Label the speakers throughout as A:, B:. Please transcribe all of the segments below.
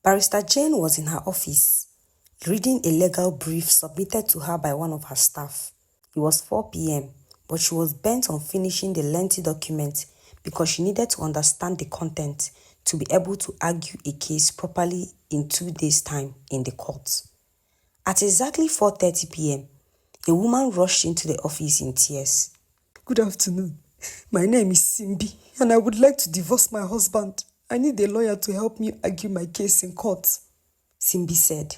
A: Barrister Jane was in her office, reading a legal brief submitted to her by one of her staff. It was 4 p.m., but she was bent on finishing the lengthy document because she needed to understand the content to be able to argue a case properly in 2 days' time in the court. At exactly 4:30 p.m., a woman rushed into the office in tears.
B: "Good afternoon. My name is Simbi, and I would like to divorce my husband. I need a lawyer to help me argue my case in court,"
A: Simbi said.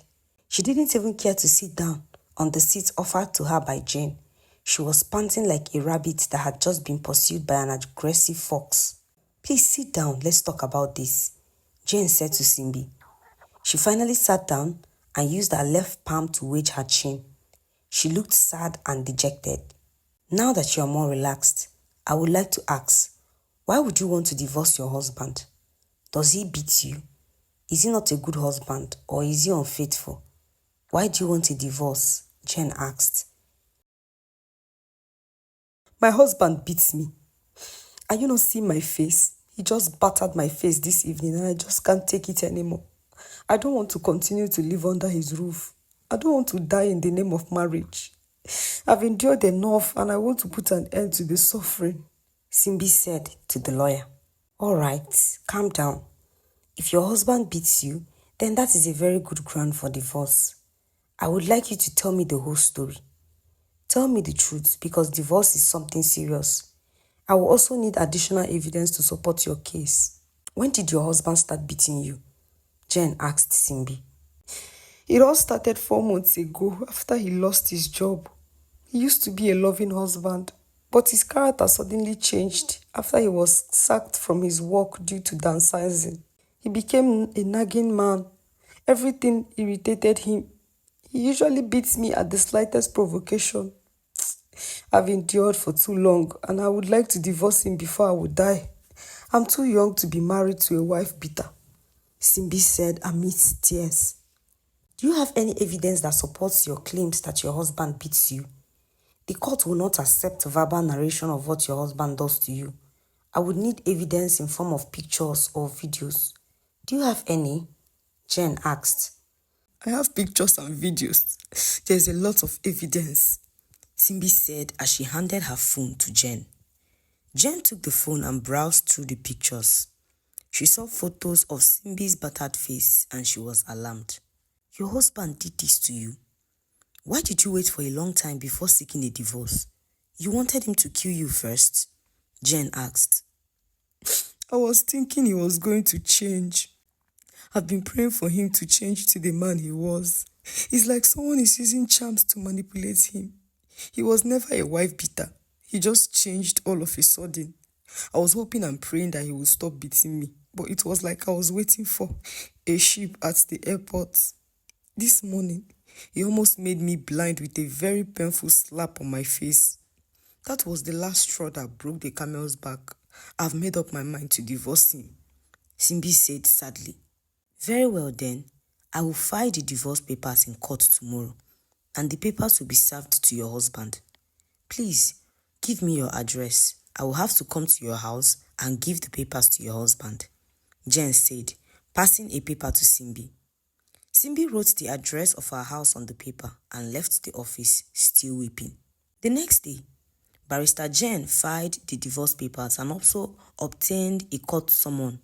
A: She didn't even care to sit down on the seat offered to her by Jane. She was panting like a rabbit that had just been pursued by an aggressive fox. "Please sit down, let's talk about this," Jane said to Simbi. She finally sat down and used her left palm to wedge her chin. She looked sad and dejected. "Now that you are more relaxed, I would like to ask, why would you want to divorce your husband? Does he beat you? Is he not a good husband, or is he unfaithful? Why do you want a divorce?" Jane asked.
B: "My husband beats me. Are you not seeing my face? He just battered my face this evening and I just can't take it anymore. I don't want to continue to live under his roof. I don't want to die in the name of marriage. I've endured enough and I want to put an end to the suffering,"
A: Simbi said to the lawyer. "All right, calm down. If your husband beats you, then that is a very good ground for divorce. I would like you to tell me the whole story. Tell me the truth, because divorce is something serious. I will also need additional evidence to support your case. When did your husband start beating you?" Jane asked Simbi.
B: "It all started 4 months ago after he lost his job. He used to be a loving husband, but his character suddenly changed after he was sacked from his work due to downsizing. He became a nagging man. Everything irritated him. He usually beats me at the slightest provocation. I've endured for too long and I would like to divorce him before I would die. I'm too young to be married to a wife beater,"
A: Simbi said amidst tears. "Do you have any evidence that supports your claims that your husband beats you? The court will not accept verbal narration of what your husband does to you. I would need evidence in form of pictures or videos. Do you have any?" Jane asked.
B: "I have pictures and videos. There's a lot of evidence,"
A: Simbi said as she handed her phone to Jane. Jane took the phone and browsed through the pictures. She saw photos of Simbi's battered face and she was alarmed. "Your husband did this to you? Why did you wait for a long time before seeking a divorce? You wanted him to kill you first?" Jane asked.
B: "I was thinking he was going to change. I've been praying for him to change to the man he was. It's like someone is using charms to manipulate him. He was never a wife beater. He just changed all of a sudden. I was hoping and praying that he would stop beating me, but it was like I was waiting for a ship at the airport. This morning, he almost made me blind with a very painful slap on my face. That was the last straw that broke the camel's back. I've made up my mind to divorce him,"
A: Simbi said sadly. "Very well then, I will file the divorce papers in court tomorrow, and the papers will be served to your husband. Please, give me your address. I will have to come to your house and give the papers to your husband," Jane said, passing a paper to Simbi. Simbi wrote the address of her house on the paper and left the office, still weeping. The next day, Barrister Jane filed the divorce papers and also obtained a court summons,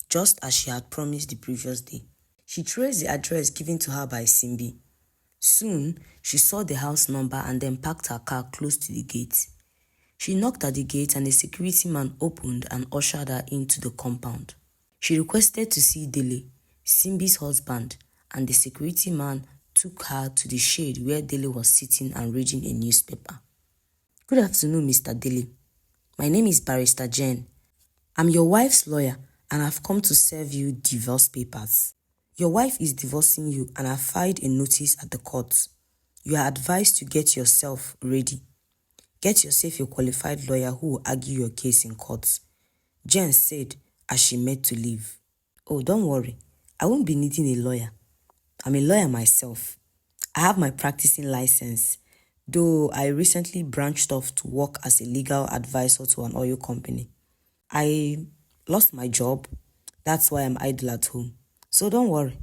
A: just as she had promised the previous day. She traced the address given to her by Simbi. Soon, she saw the house number and then parked her car close to the gate. She knocked at the gate and a security man opened and ushered her into the compound. She requested to see Dele, Simbi's husband, and the security man took her to the shade where Dele was sitting and reading a newspaper. "Good afternoon, Mr. Dele. My name is Barrister Jane. I'm your wife's lawyer and I've come to serve you divorce papers. Your wife is divorcing you and I filed a notice at the court. You are advised to get yourself ready. Get yourself a qualified lawyer who will argue your case in court," Jane said as she made to leave. "Oh, don't worry. I won't be needing a lawyer. I'm a lawyer myself. I have my practicing license, though I recently branched off to work as a legal advisor to an oil company. I lost my job. That's why I'm idle at home. So don't worry.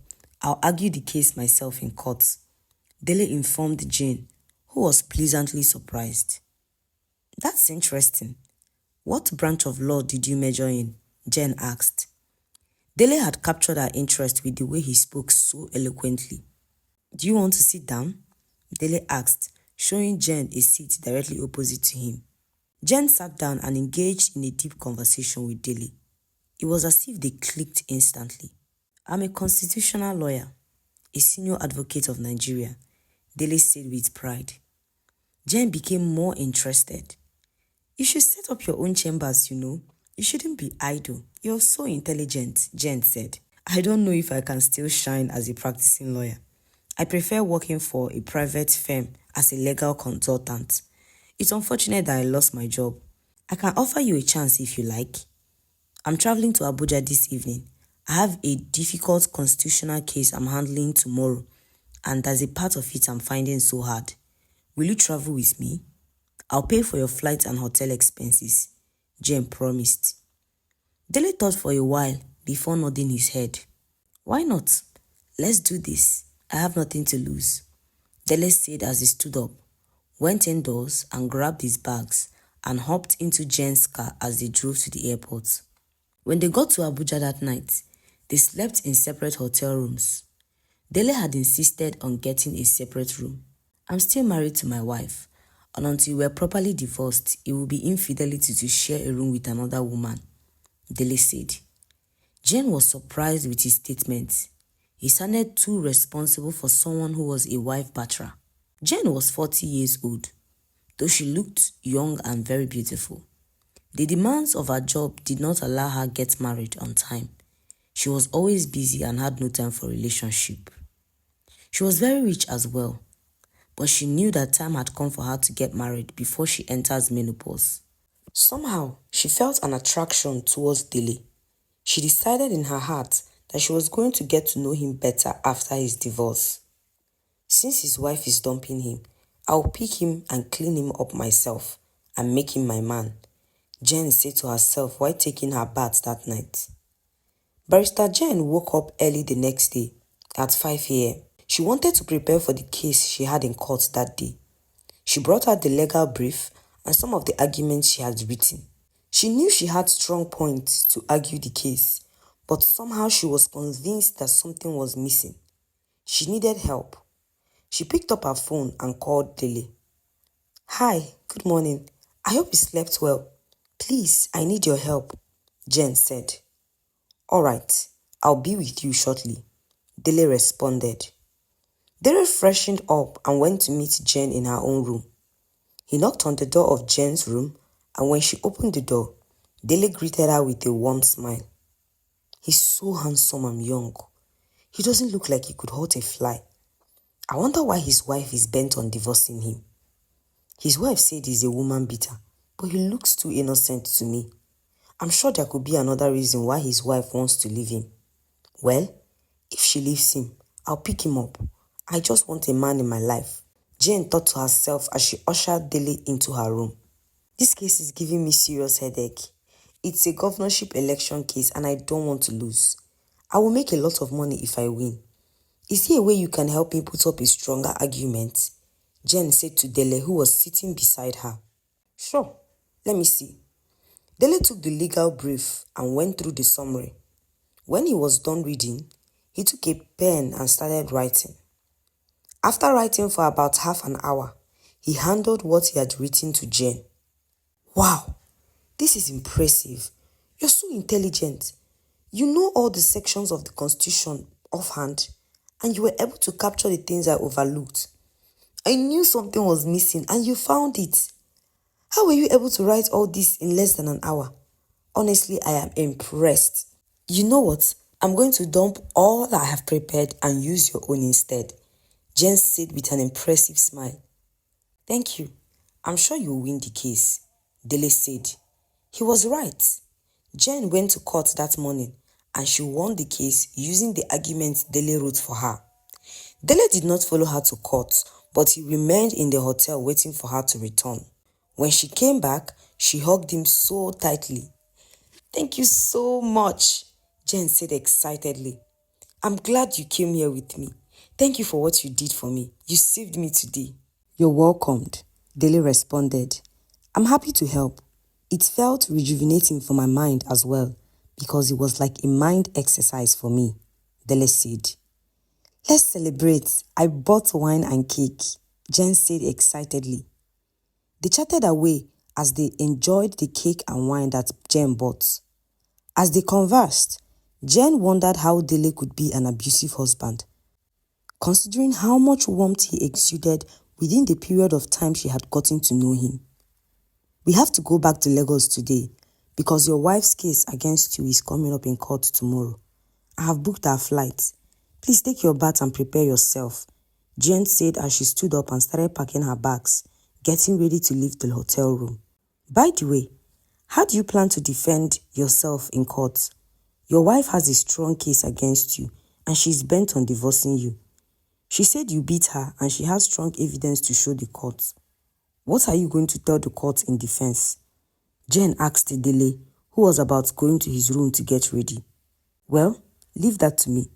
A: I'll argue the case myself in court, Dele informed Jane, who was pleasantly surprised. That's interesting. What branch of law did you major in? Jane asked. Dele had captured her interest with the way he spoke so eloquently. Do you want to sit down? Dele asked, showing Jane a seat directly opposite to him. Jane sat down and engaged in a deep conversation with Dele. It was as if they clicked instantly. I'm a constitutional lawyer, a senior advocate of Nigeria, Dele said with pride. Jane became more interested. You should set up your own chambers, you know. You shouldn't be idle. You're so intelligent, Jane said. I don't know if I can still shine as a practicing lawyer. I prefer working for a private firm as a legal consultant. It's unfortunate that I lost my job. I can offer you a chance if you like. I'm traveling to Abuja this evening. I have a difficult constitutional case I'm handling tomorrow, and there's a part of it I'm finding so hard. Will you travel with me? I'll pay for your flight and hotel expenses, Jane promised. Dele thought for a while before nodding his head. Why not? Let's do this. I have nothing to lose, Dele said as he stood up, went indoors and grabbed his bags and hopped into Jane's car as they drove to the airport. When they got to Abuja that night, they slept in separate hotel rooms. Dele had insisted on getting a separate room. I'm still married to my wife, and until we're properly divorced, it will be infidelity to share a room with another woman, Dele said. Jane was surprised with his statement. He sounded too responsible for someone who was a wife bachelor. Jane was 40 years old, though she looked young and very beautiful. The demands of her job did not allow her get married on time. She was always busy and had no time for relationship. She was very rich as well, but she knew that time had come for her to get married before she enters menopause. Somehow, she felt an attraction towards Dele. She decided in her heart that she was going to get to know him better after his divorce. Since his wife is dumping him, I'll pick him and clean him up myself and make him my man, Jane said to herself while taking her bath that night. Barrister Jane woke up early the next day at 5 a.m. She wanted to prepare for the case she had in court that day. She brought out the legal brief and some of the arguments she had written. She knew she had strong points to argue the case, but somehow she was convinced that something was missing. She needed help. She picked up her phone and called Dele. Hi, good morning. I hope you slept well. Please, I need your help, Jane said. All right, I'll be with you shortly, Dele responded. Dele freshened up and went to meet Jane in her own room. He knocked on the door of Jane's room, and when she opened the door, Dele greeted her with a warm smile. He's so handsome and young. He doesn't look like he could hurt a fly. I wonder why his wife is bent on divorcing him. His wife said he's a woman beater, but he looks too innocent to me. I'm sure there could be another reason why his wife wants to leave him. Well, if she leaves him, I'll pick him up. I just want a man in my life, Jane thought to herself as she ushered Dele into her room. This case is giving me serious headache. It's a governorship election case and I don't want to lose. I will make a lot of money if I win. Is there a way you can help me put up a stronger argument? Jane said to Dele, who was sitting beside her. Sure, let me see. Dele took the legal brief and went through the summary. When he was done reading, he took a pen and started writing. After writing for about half an hour, he handed what he had written to Jane. Wow, this is impressive. You're so intelligent. You know all the sections of the Constitution offhand, and you were able to capture the things I overlooked. I knew something was missing and you found it. How were you able to write all this in less than an hour? Honestly, I am impressed. You know what? I'm going to dump all I have prepared and use your own instead, Jane said with an impressive smile. Thank you. I'm sure you'll win the case, Dele said. He was right. Jane went to court that morning and she won the case using the arguments Dele wrote for her. Dele did not follow her to court, but he remained in the hotel waiting for her to return. When she came back, she hugged him so tightly. Thank you so much, Jane said excitedly. I'm glad you came here with me. Thank you for what you did for me. You saved me today. You're welcomed, Dele responded. I'm happy to help. It felt rejuvenating for my mind as well, because it was like a mind exercise for me, Dele said. Let's celebrate. I bought wine and cake, Jen said excitedly. They chatted away as they enjoyed the cake and wine that Jen bought. As they conversed, Jen wondered how Dele could be an abusive husband, considering how much warmth he exuded within the period of time she had gotten to know him. We have to go back to Lagos today because your wife's case against you is coming up in court tomorrow. I have booked our flight. Please take your bath and prepare yourself, Jen said as she stood up and started packing her bags, getting ready to leave the hotel room. By the way, how do you plan to defend yourself in court? Your wife has a strong case against you and she's bent on divorcing you. She said you beat her and she has strong evidence to show the court. What are you going to tell the court in defense? Jen asked Dele, who was about going to his room to get ready. Well, leave that to me.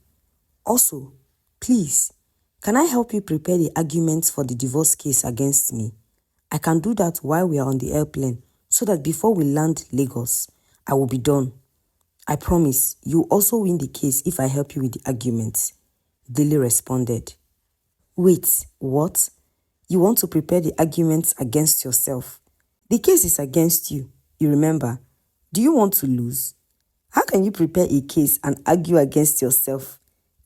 A: Also, please, can I help you prepare the arguments for the divorce case against me? I can do that while we are on the airplane so that before we land Lagos, I will be done. I promise you also win the case if I help you with the arguments, Dele responded. Wait, what? You want to prepare the arguments against yourself? The case is against you, you remember. Do you want to lose? How can you prepare a case and argue against yourself?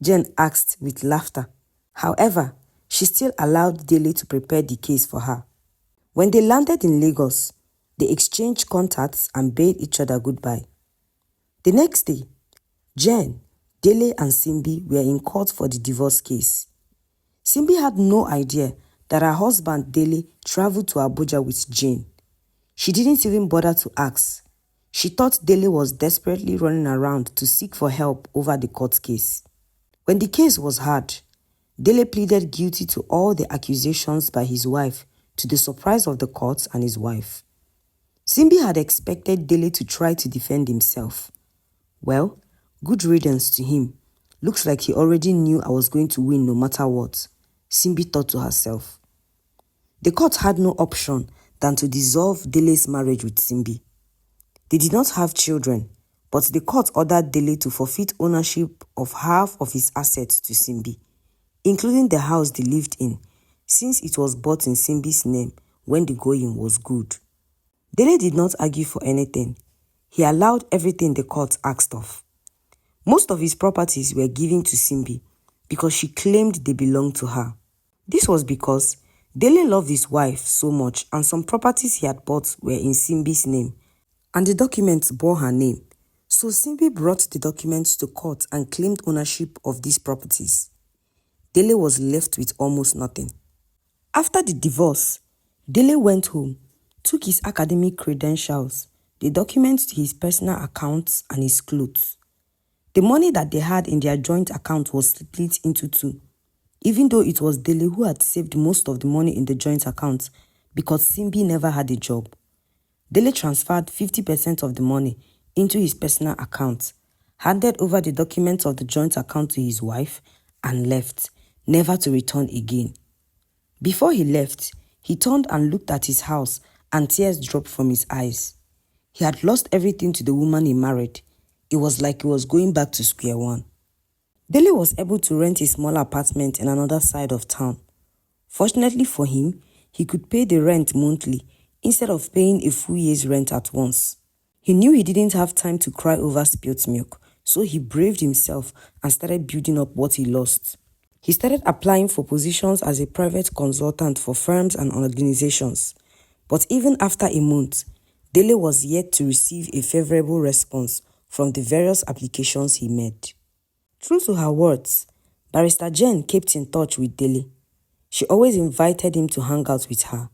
A: Jen asked with laughter. However, she still allowed Dele to prepare the case for her. When they landed in Lagos, they exchanged contacts and bade each other goodbye. The next day, Jen, Dele and Simbi were in court for the divorce case. Simbi had no idea that her husband Dele traveled to Abuja with Jane. She didn't even bother to ask. She thought Dele was desperately running around to seek for help over the court case. When the case was heard, Dele pleaded guilty to all the accusations by his wife, to the surprise of the court and his wife. Simbi had expected Dele to try to defend himself. Well, good riddance to him. Looks like he already knew I was going to win no matter what, Simbi thought to herself. The court had no option than to dissolve Dele's marriage with Simbi. They did not have children, but the court ordered Dele to forfeit ownership of half of his assets to Simbi, including the house they lived in, since it was bought in Simbi's name when the going was good. Dele did not argue for anything. He allowed everything the court asked of. Most of his properties were given to Simbi because she claimed they belonged to her. This was because Dele loved his wife so much and some properties he had bought were in Simbi's name and the documents bore her name. So Simbi brought the documents to court and claimed ownership of these properties. Dele was left with almost nothing. After the divorce, Dele went home, took his academic credentials, the documents to his personal accounts and his clothes. The money that they had in their joint account was split into two, even though it was Dele who had saved most of the money in the joint account because Simbi never had a job. Dele transferred 50% of the money into his personal account, handed over the documents of the joint account to his wife, and left, never to return again. Before he left, he turned and looked at his house and tears dropped from his eyes. He had lost everything to the woman he married. It was like he was going back to square one. Dele was able to rent a small apartment in another side of town. Fortunately for him, he could pay the rent monthly instead of paying a full year's rent at once. He knew he didn't have time to cry over spilt milk, so he braved himself and started building up what he lost. He started applying for positions as a private consultant for firms and organizations. But even after a month, Dele was yet to receive a favorable response from the various applications he made. True to her words, Barrister Jen kept in touch with Dele. She always invited him to hang out with her.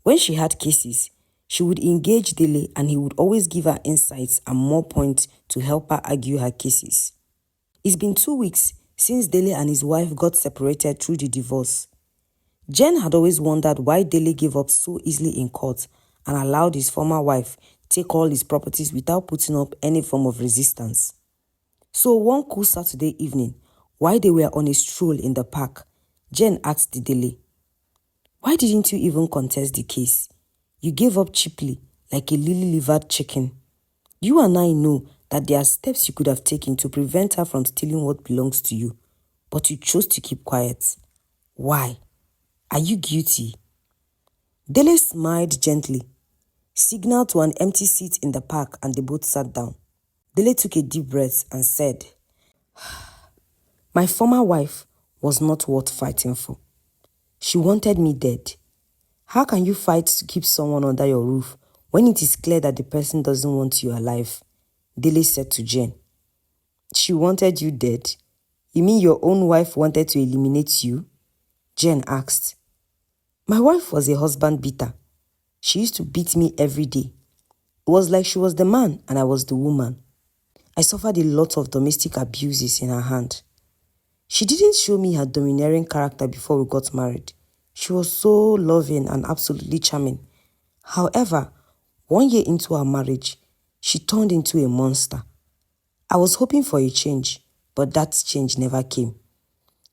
A: When she had cases, she would engage Dele and he would always give her insights and more points to help her argue her cases. It's been 2 weeks since Dele and his wife got separated through the divorce. Jen had always wondered why Dele gave up so easily in court and allowed his former wife take all his properties without putting up any form of resistance. So one cool Saturday evening, While they were on a stroll in the park, Jen asked Dele, "Why didn't you even contest the case? You gave up cheaply, like a lily-livered chicken. You and I know that there are steps you could have taken to prevent her from stealing what belongs to you, but you chose to keep quiet. Why? Are you guilty?" Dele smiled gently, signaled to an empty seat in the park, and they both sat down. Dele took a deep breath and said, "My former wife was not worth fighting for. She wanted me dead. How can you fight to keep someone under your roof when it is clear that the person doesn't want you alive?" Dele said to Jen. "She wanted you dead? You mean your own wife wanted to eliminate you?" Jen asked. "My wife was a husband beater. She used to beat me every day. It was like she was the man and I was the woman. I suffered a lot of domestic abuses in her hand. She didn't show me her domineering character before we got married. She was so loving and absolutely charming. However, 1 year into our marriage, she turned into a monster. I was hoping for a change, but that change never came.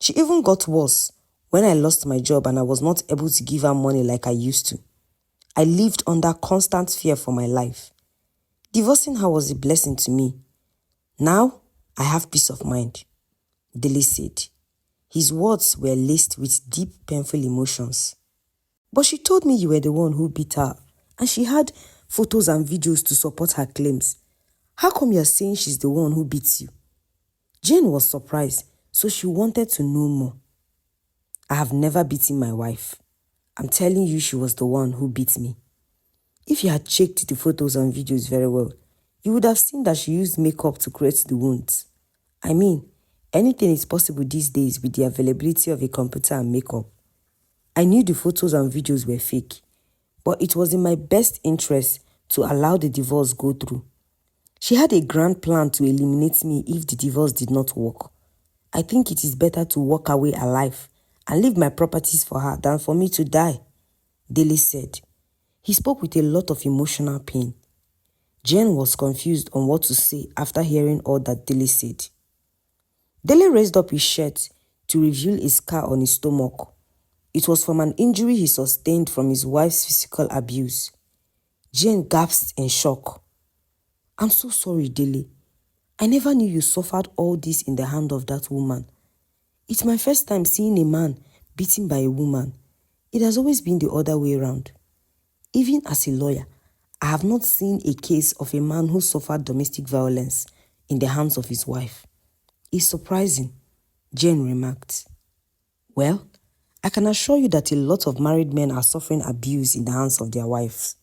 A: She even got worse when I lost my job and I was not able to give her money like I used to. I lived under constant fear for my life. Divorcing her was a blessing to me. Now, I have peace of mind," Dele said. His words were laced with deep, painful emotions. "But she told me you were the one who beat her, and she had photos and videos to support her claims. How come you're saying she's the one who beats you?" Jane was surprised, so she wanted to know more. "I have never beaten my wife. I'm telling you she was the one who beat me. If you had checked the photos and videos very well, you would have seen that she used makeup to create the wounds. I mean, anything is possible these days with the availability of a computer and makeup. I knew the photos and videos were fake, but it was in my best interest to allow the divorce go through. She had a grand plan to eliminate me if the divorce did not work. I think it is better to walk away alive and leave my properties for her than for me to die," Dele said. He spoke with a lot of emotional pain. Jen was confused on what to say after hearing all that Dele said. Dele raised up his shirt to reveal a scar on his stomach. It was from an injury he sustained from his wife's physical abuse. Jen gasped in shock. "I'm so sorry, Dele. I never knew you suffered all this in the hand of that woman. It's my first time seeing a man beaten by a woman. It has always been the other way around. Even as a lawyer, I have not seen a case of a man who suffered domestic violence in the hands of his wife. It's surprising," Jane remarked. "Well, I can assure you that a lot of married men are suffering abuse in the hands of their wives.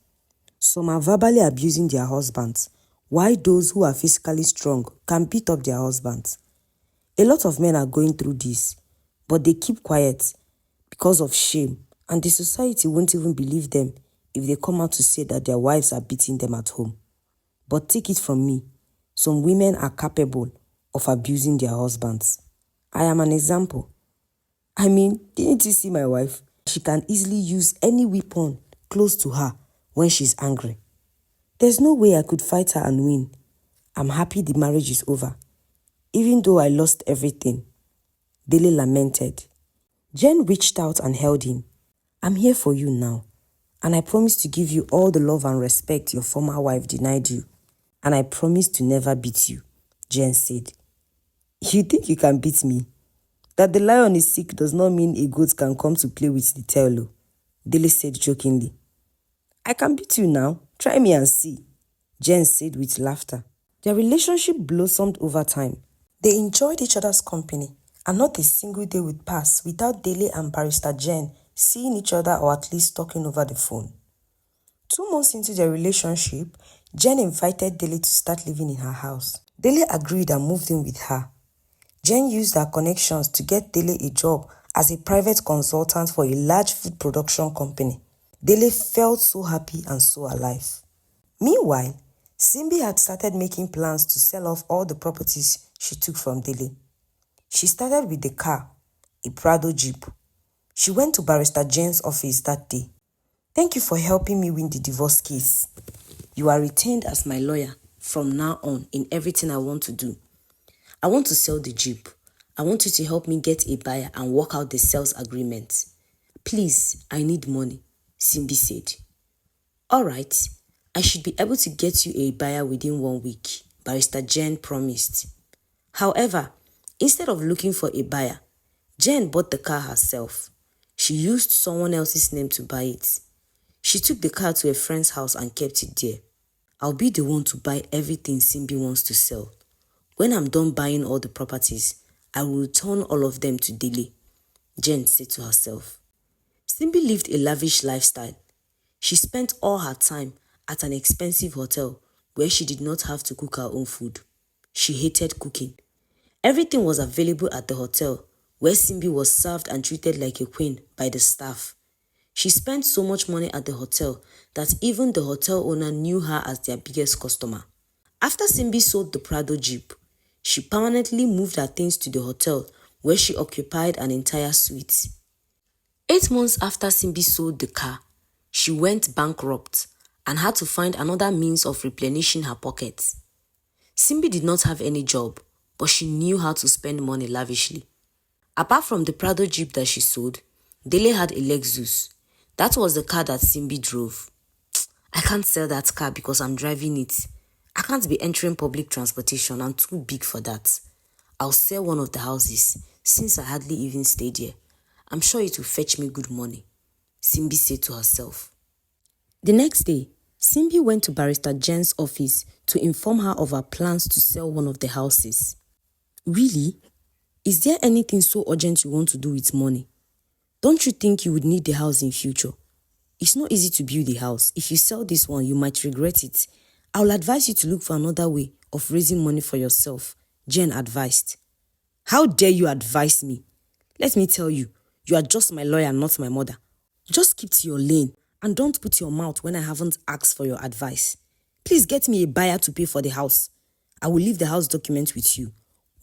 A: Some are verbally abusing their husbands, while those who are physically strong can beat up their husbands. A lot of men are going through this, but they keep quiet because of shame, and the society won't even believe them if they come out to say that their wives are beating them at home. But take it from me, some women are capable of abusing their husbands. I am an example. I mean, didn't you see my wife? She can easily use any weapon close to her when she's angry. There's no way I could fight her and win. I'm happy the marriage is over, even though I lost everything," Dele lamented. Jen reached out and held him. "I'm here for you now, and I promise to give you all the love and respect your former wife denied you. And I promise to never beat you," Jen said. "You think you can beat me? That the lion is sick does not mean a goat can come to play with the tail," Dele said jokingly. "I can beat you now. Try me and see," Jen said with laughter. Their relationship blossomed over time. They enjoyed each other's company, and not a single day would pass without Dele and Barrister Jen seeing each other or at least talking over the phone. 2 months into their relationship, Jen invited Dele to start living in her house. Dele agreed and moved in with her. Jen used her connections to get Dele a job as a private consultant for a large food production company. Dele felt so happy and so alive. Meanwhile, Simbi had started making plans to sell off all the properties she took from Dele. She started with the car, a Prado Jeep. She went to Barrister Jen's office that day. "Thank you for helping me win the divorce case. You are retained as my lawyer from now on in everything I want to do. I want to sell the Jeep. I want you to help me get a buyer and work out the sales agreement. Please, I need money, Simbi said. All right, I should be able to get you a buyer within 1 week, Barrister Jen promised. However, instead of looking for a buyer, Jen bought the car herself. She used someone else's name to buy it. She took the car to a friend's house and kept it there. I'll be the one to buy everything Simbi wants to sell. When I'm done buying all the properties, I will return all of them to Dele, Jen said to herself. Simbi lived a lavish lifestyle. She spent all her time at an expensive hotel where she did not have to cook her own food. She hated cooking. Everything was available at the hotel, where Simbi was served and treated like a queen by the staff. She spent so much money at the hotel that even the hotel owner knew her as their biggest customer. After Simbi sold the Prado Jeep, she permanently moved her things to the hotel where she occupied an entire suite. 8 months after Simbi sold the car, she went bankrupt and had to find another means of replenishing her pockets. Simbi did not have any job, but she knew how to spend money lavishly. Apart from the Prado Jeep that she sold, Dele had a Lexus. That was the car that Simbi drove. I can't sell that car because I'm driving it. I can't be entering public transportation. I'm too big for that. I'll sell one of the houses since I hardly even stayed here. I'm sure it will fetch me good money, Simbi said to herself. The next day, Simbi went to Barrister Jen's office to inform her of her plans to sell one of the houses. Really? Is there anything so urgent you want to do with money? Don't you think you would need the house in future? It's not easy to build a house. If you sell this one, you might regret it. I will advise you to look for another way of raising money for yourself, Jen advised. How dare you advise me? Let me tell you, you are just my lawyer, not my mother. Just keep to your lane and don't put your mouth when I haven't asked for your advice. Please get me a buyer to pay for the house. I will leave the house document with you.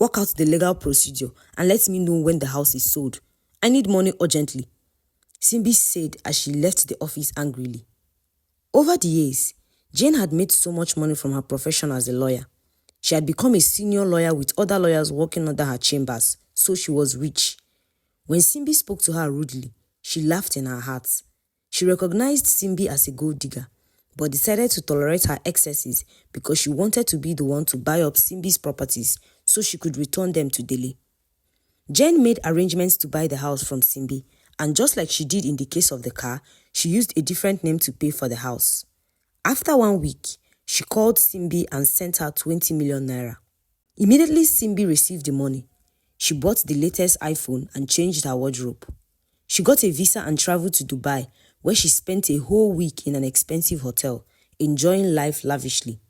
A: Work out the legal procedure and let me know when the house is sold. I need money urgently, Simbi said as she left the office angrily. Over the years, Jane had made so much money from her profession as a lawyer. She had become a senior lawyer with other lawyers working under her chambers, so she was rich. When Simbi spoke to her rudely, she laughed in her heart. She recognized Simbi as a gold digger, but decided to tolerate her excesses because she wanted to be the one to buy up Simbi's properties so she could return them to Dele. Jen made arrangements to buy the house from Simbi, and just like she did in the case of the car, she used a different name to pay for the house. After 1 week, she called Simbi and sent her 20 million naira. Immediately Simbi received the money. She bought the latest iPhone and changed her wardrobe. She got a visa and traveled to Dubai, where she spent a whole week in an expensive hotel, enjoying life lavishly.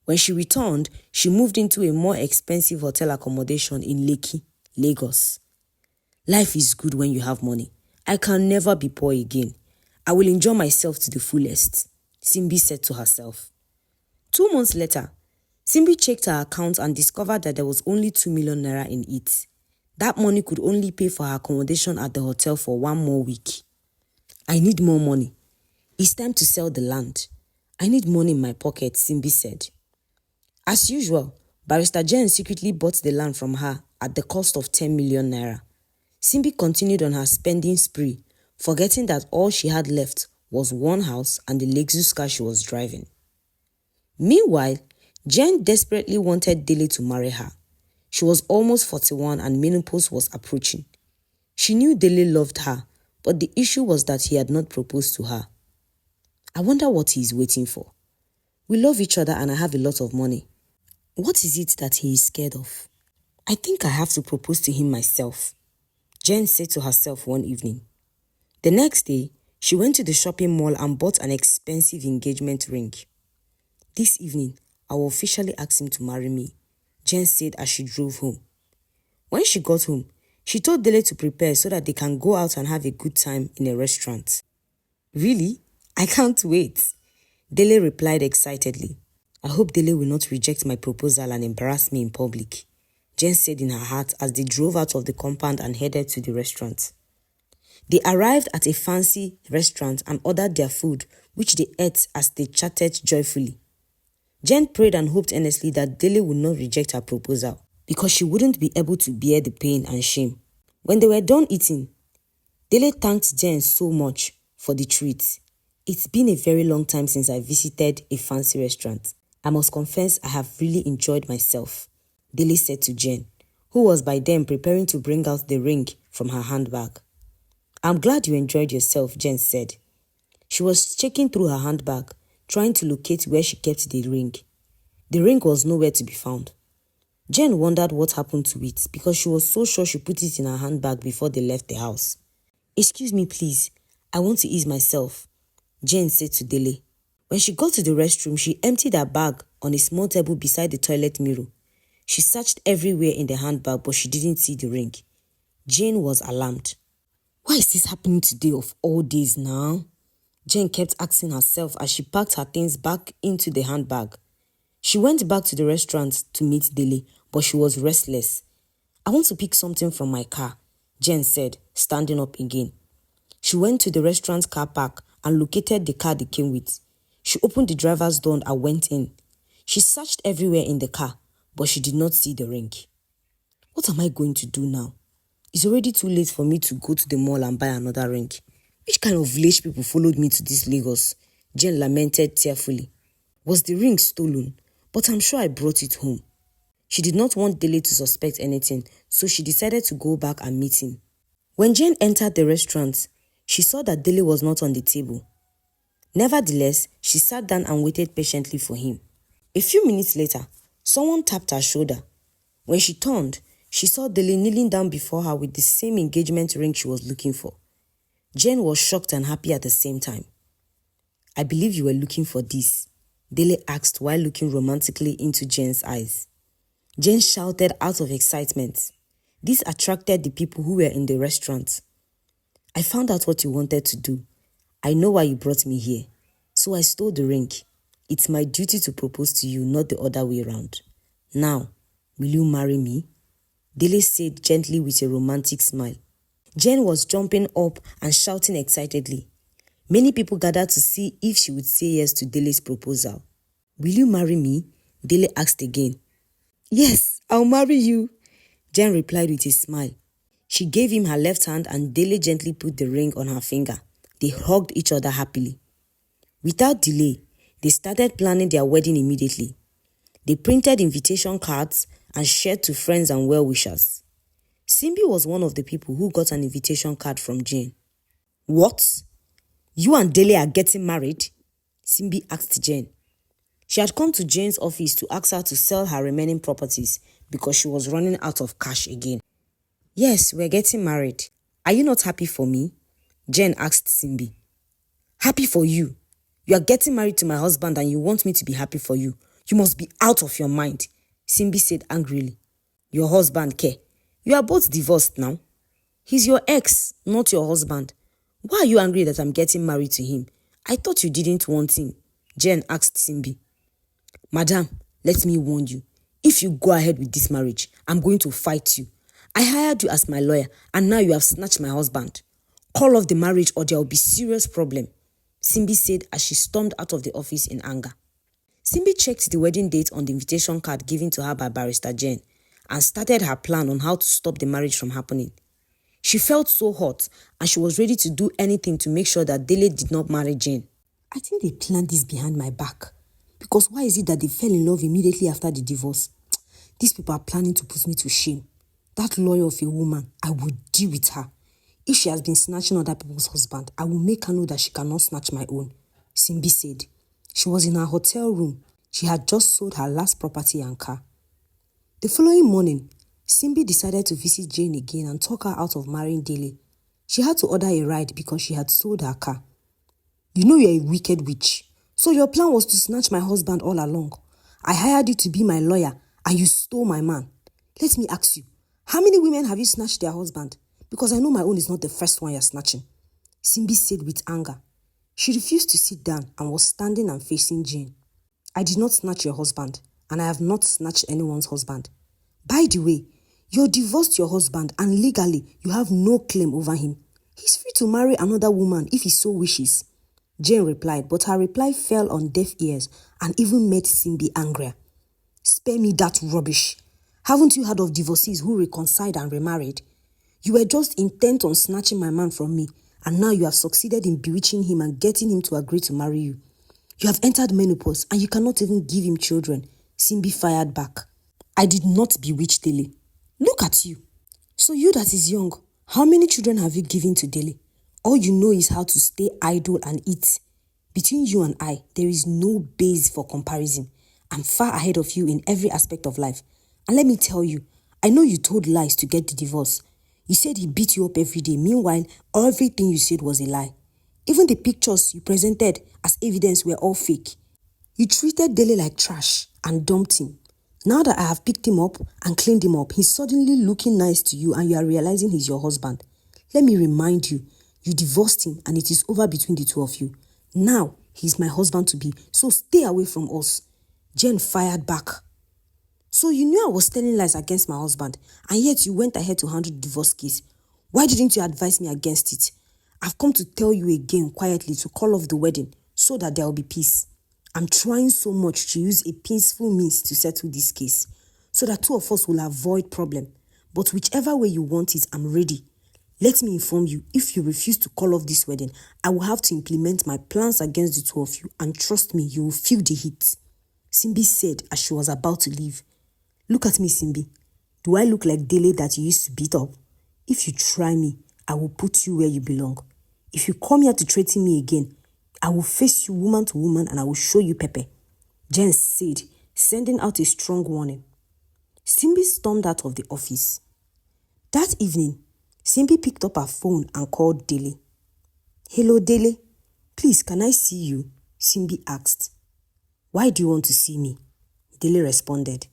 A: When she returned, she moved into a more expensive hotel accommodation in Lekki, Lagos. Life is good when you have money. I can never be poor again. I will enjoy myself to the fullest, Simbi said to herself. 2 months later, Simbi checked her account and discovered that there was only 2 million naira in it. That money could only pay for her accommodation at the hotel for 1 more week. I need more money. It's time to sell the land. I need money in my pocket, Simbi said. As usual, Barrister Jen secretly bought the land from her at the cost of 10 million naira. Simbi continued on her spending spree, forgetting that all she had left was one house and the Lexus car she was driving. Meanwhile, Jen desperately wanted Dele to marry her. She was almost 41 and menopause was approaching. She knew Dele loved her, but the issue was that he had not proposed to her. I wonder what he is waiting for. We love each other and I have a lot of money. What is it that he is scared of? I think I have to propose to him myself, Jen said to herself one evening. The next day, she went to the shopping mall and bought an expensive engagement ring. This evening, I will officially ask him to marry me, Jen said as she drove home. When she got home, she told Dele to prepare so that they can go out and have a good time in a restaurant. Really? I can't wait, Dele replied excitedly. I hope Dele will not reject my proposal and embarrass me in public, Jen said in her heart as they drove out of the compound and headed to the restaurant. They arrived at a fancy restaurant and ordered their food, which they ate as they chatted joyfully. Jen prayed and hoped earnestly that Dele would not reject her proposal. because she wouldn't be able to bear the pain and shame. When they were done eating, Dele thanked Jen so much for the treat. It's been a very long time since I visited a fancy restaurant. I must confess I have really enjoyed myself, Dele said to Jen, who was by then preparing to bring out the ring from her handbag. I'm glad you enjoyed yourself, Jen said. She was checking through her handbag, trying to locate where she kept the ring. The ring was nowhere to be found. Jen wondered what happened to it because she was so sure she put it in her handbag before they left the house. Excuse me, please. I want to ease myself, Jen said to Dele. When she got to the restroom, she emptied her bag on a small table beside the toilet mirror. She searched everywhere in the handbag, but she didn't see the ring. Jane was alarmed. Why is this happening today of all days now? Jane kept asking herself as she packed her things back into the handbag. She went back to the restaurant to meet Dele, but she was restless. I want to pick something from my car, Jen said, standing up again. She went to the restaurant car park and located the car they came with. She opened the driver's door and went in. She searched everywhere in the car, but she did not see the ring. What am I going to do now? It's already too late for me to go to the mall and buy another ring. Which kind of village people followed me to this Lagos? Jen lamented tearfully. Was the ring stolen? But I'm sure I brought it home. She did not want Dele to suspect anything, so she decided to go back and meet him. When Jane entered the restaurant, she saw that Dele was not on the table. Nevertheless, she sat down and waited patiently for him. A few minutes later, someone tapped her shoulder. When she turned, she saw Dele kneeling down before her with the same engagement ring she was looking for. Jane was shocked and happy at the same time. I believe you were looking for this, Dele asked while looking romantically into Jane's eyes. Jane shouted out of excitement. This attracted the people who were in the restaurant. I found out what you wanted to do. I know why you brought me here. So I stole the ring. It's my duty to propose to you, not the other way around. Now, will you marry me? Dele said gently with a romantic smile. Jane was jumping up and shouting excitedly. Many people gathered to see if she would say yes to Dele's proposal. Will you marry me? Dele asked again. Yes, I'll marry you, Jane replied with a smile. She gave him her left hand and Dele gently put the ring on her finger. They hugged each other happily. Without delay, they started planning their wedding immediately. They printed invitation cards and shared to friends and well-wishers. Simbi was one of the people who got an invitation card from Jane. What? You and Dele are getting married? Simbi asked Jane. She had come to Jane's office to ask her to sell her remaining properties because she was running out of cash again. Yes, we're getting married. Are you not happy for me? Jane asked Simbi. Happy for you? You are getting married to my husband and you want me to be happy for you. You must be out of your mind, Simbi said angrily. Your husband, Ke. You are both divorced now. He's your ex, not your husband. Why are you angry that I'm getting married to him? I thought you didn't want him, Jane asked Simbi. Madam, let me warn you. If you go ahead with this marriage, I'm going to fight you. I hired you as my lawyer and now you have snatched my husband. Call off the marriage or there will be serious problem, Simbi said as she stormed out of the office in anger. Simbi checked the wedding date on the invitation card given to her by Barrister Jane and started her plan on how to stop the marriage from happening. She felt so hot and she was ready to do anything to make sure that Dele did not marry Jane. I think they planned this behind my back. Because why is it that they fell in love immediately after the divorce? These people are planning to put me to shame. That lawyer of a woman, I will deal with her. If she has been snatching other people's husband, I will make her know that she cannot snatch my own, Simbi said. She was in her hotel room. She had just sold her last property and car. The following morning, Simbi decided to visit Jane again and talk her out of marrying Dele. She had to order a ride because she had sold her car. You know you're a wicked witch. So your plan was to snatch my husband all along. I hired you to be my lawyer and you stole my man. Let me ask you, how many women have you snatched their husband? Because I know my own is not the first one you're snatching, Simbi said with anger. She refused to sit down and was standing and facing Jane. I did not snatch your husband and I have not snatched anyone's husband. By the way, you're divorced your husband and legally you have no claim over him. He's free to marry another woman if he so wishes. Jane replied, but her reply fell on deaf ears and even made Simbi angrier. Spare me that rubbish. Haven't you heard of divorcees who reconciled and remarried? You were just intent on snatching my man from me, and now you have succeeded in bewitching him and getting him to agree to marry you. You have entered menopause and you cannot even give him children. Simbi fired back. I did not bewitch Dele. Look at you. So you that is young, how many children have you given to Dele? All you know is how to stay idle and eat. Between you and I, there is no base for comparison. I'm far ahead of you in every aspect of life. And let me tell you, I know you told lies to get the divorce. You said he beat you up every day. Meanwhile, everything you said was a lie. Even the pictures you presented as evidence were all fake. You treated Dele like trash and dumped him. Now that I have picked him up and cleaned him up, he's suddenly looking nice to you and you are realizing he's your husband. Let me remind you, you divorced him and it is over between the two of you. Now, he's my husband-to-be, so stay away from us. Jen fired back. So you knew I was telling lies against my husband, and yet you went ahead to handle the divorce case. Why didn't you advise me against it? I've come to tell you again quietly to call off the wedding so that there will be peace. I'm trying so much to use a peaceful means to settle this case so that two of us will avoid problem. But whichever way you want it, I'm ready. Let me inform you, if you refuse to call off this wedding, I will have to implement my plans against the two of you, and trust me, you will feel the heat. Simbi said as she was about to leave. Look at me, Simbi. Do I look like Dele that you used to beat up? If you try me, I will put you where you belong. If you come here to threaten me again, I will face you woman to woman and I will show you pepper. Jen said, sending out a strong warning. Simbi stormed out of the office. That evening, Simbi picked up her phone and called Dele. Hello, Dele. Please, can I see you? Simbi asked. Why do you want to see me? Dele responded.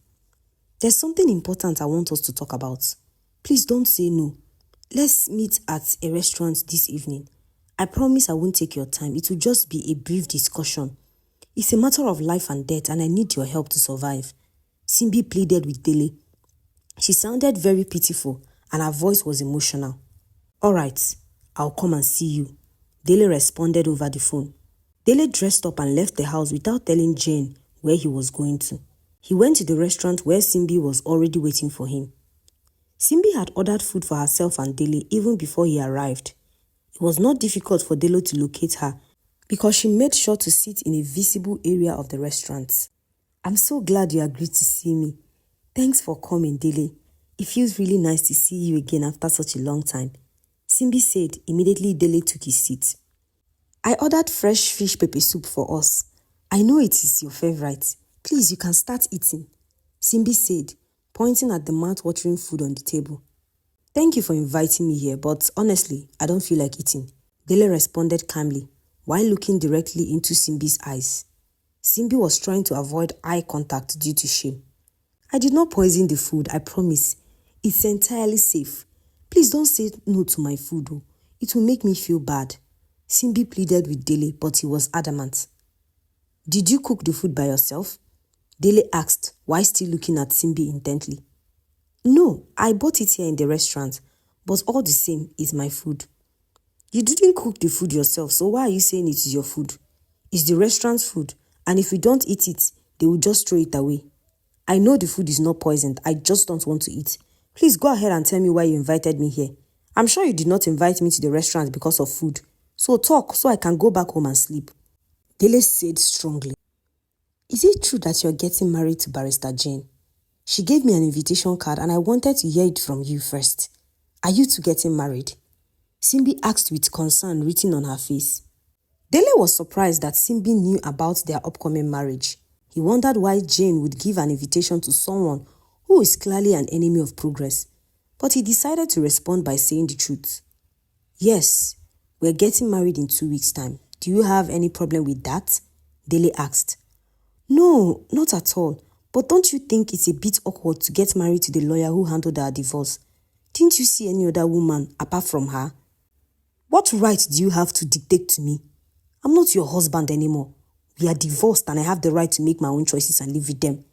A: There's something important I want us to talk about. Please don't say no. Let's meet at a restaurant this evening. I promise I won't take your time. It will just be a brief discussion. It's a matter of life and death and I need your help to survive. Simbi pleaded with Dele. She sounded very pitiful and her voice was emotional. All right, I'll come and see you. Dele responded over the phone. Dele dressed up and left the house without telling Jane where he was going to. He went to the restaurant where Simbi was already waiting for him. Simbi had ordered food for herself and Dele even before he arrived. It was not difficult for Dele to locate her because she made sure to sit in a visible area of the restaurant. I'm so glad you agreed to see me. Thanks for coming, Dele. It feels really nice to see you again after such a long time. Simbi said immediately Dele took his seat. I ordered fresh fish pepper soup for us. I know it is your favorite. Please, you can start eating, Simbi said, pointing at the mouth-watering food on the table. Thank you for inviting me here, but honestly, I don't feel like eating, Dele responded calmly, while looking directly into Simbi's eyes. Simbi was trying to avoid eye contact due to shame. I did not poison the food, I promise. It's entirely safe. Please don't say no to my food, though. It will make me feel bad. Simbi pleaded with Dele, but he was adamant. Did you cook the food by yourself? Dele asked, while still looking at Simbi intently. No, I bought it here in the restaurant, but all the same, it's my food. You didn't cook the food yourself, so why are you saying it is your food? It's the restaurant's food, and if we don't eat it, they will just throw it away. I know the food is not poisoned, I just don't want to eat. Please go ahead and tell me why you invited me here. I'm sure you did not invite me to the restaurant because of food. So talk so I can go back home and sleep. Dele said strongly. Is it true that you're getting married to Barrister Jane? She gave me an invitation card and I wanted to hear it from you first. Are you two getting married? Simbi asked with concern written on her face. Dele was surprised that Simbi knew about their upcoming marriage. He wondered why Jane would give an invitation to someone who is clearly an enemy of progress. But he decided to respond by saying the truth. Yes, we're getting married in 2 weeks' time. Do you have any problem with that? Dele asked. No, not at all. But don't you think it's a bit awkward to get married to the lawyer who handled our divorce? Didn't you see any other woman apart from her? What right do you have to dictate to me? I'm not your husband anymore. We are divorced and I have the right to make my own choices and live with them.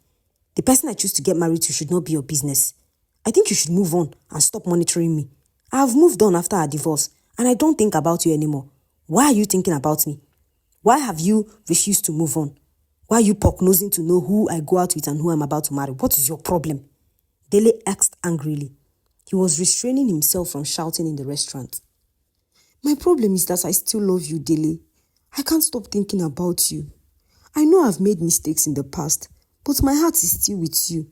A: The person I choose to get married to should not be your business. I think you should move on and stop monitoring me. I have moved on after our divorce and I don't think about you anymore. Why are you thinking about me? Why have you refused to move on? Why are you poke-nosing to know who I go out with and who I'm about to marry? What is your problem? Dele asked angrily. He was restraining himself from shouting in the restaurant. My problem is that I still love you, Dele. I can't stop thinking about you. I know I've made mistakes in the past, but my heart is still with you.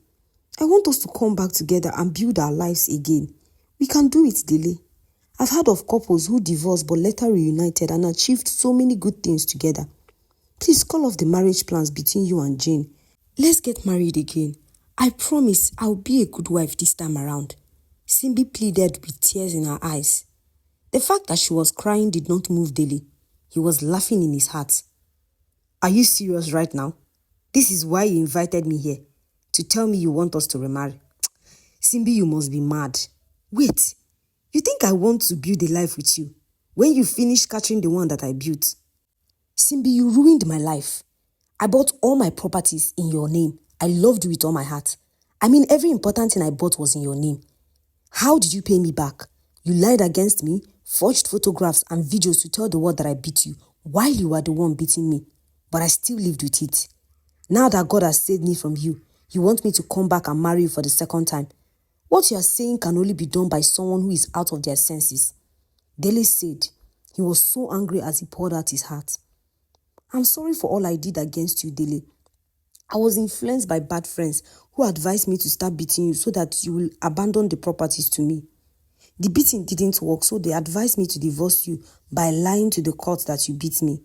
A: I want us to come back together and build our lives again. We can do it, Dele. I've heard of couples who divorced but later reunited and achieved so many good things together. Please call off the marriage plans between you and Jane. Let's get married again. I promise I'll be a good wife this time around. Simbi pleaded with tears in her eyes. The fact that she was crying did not move Dele. He was laughing in his heart. Are you serious right now? This is why you invited me here, to tell me you want us to remarry. Simbi, you must be mad. Wait, you think I want to build a life with you when you finish catching the one that I built? Simbi, you ruined my life. I bought all my properties in your name. I loved you with all my heart. I mean, every important thing I bought was in your name. How did you pay me back? You lied against me, forged photographs and videos to tell the world that I beat you while you were the one beating me. But I still lived with it. Now that God has saved me from you, you want me to come back and marry you for the second time. What you are saying can only be done by someone who is out of their senses. Dele said. He was so angry as he poured out his heart. I'm sorry for all I did against you, Dele. I was influenced by bad friends who advised me to start beating you so that you will abandon the properties to me. The beating didn't work, so they advised me to divorce you by lying to the court that you beat me.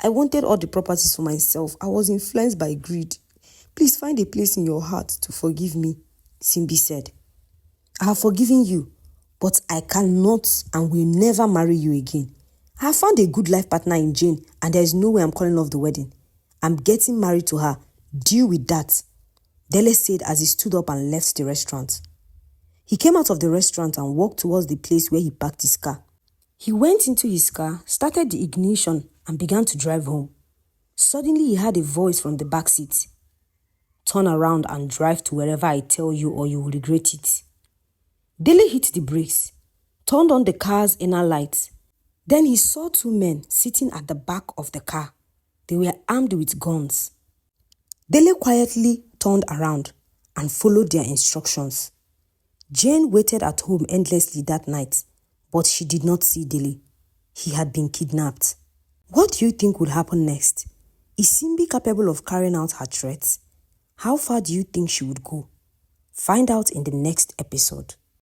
A: I wanted all the properties for myself. I was influenced by greed. Please find a place in your heart to forgive me, Simbi said. I have forgiven you, but I cannot and will never marry you again. I have found a good life partner in Jane and there is no way I'm calling off the wedding. I'm getting married to her. Deal with that, Dele said as he stood up and left the restaurant. He came out of the restaurant and walked towards the place where he parked his car. He went into his car, started the ignition and began to drive home. Suddenly he heard a voice from the back seat. Turn around and drive to wherever I tell you or you will regret it. Dele hit the brakes, turned on the car's inner lights. Then he saw two men sitting at the back of the car. They were armed with guns. Dele quietly turned around and followed their instructions. Jane waited at home endlessly that night, but she did not see Dele. He had been kidnapped. What do you think will happen next? Is Simbi capable of carrying out her threats? How far do you think she would go? Find out in the next episode.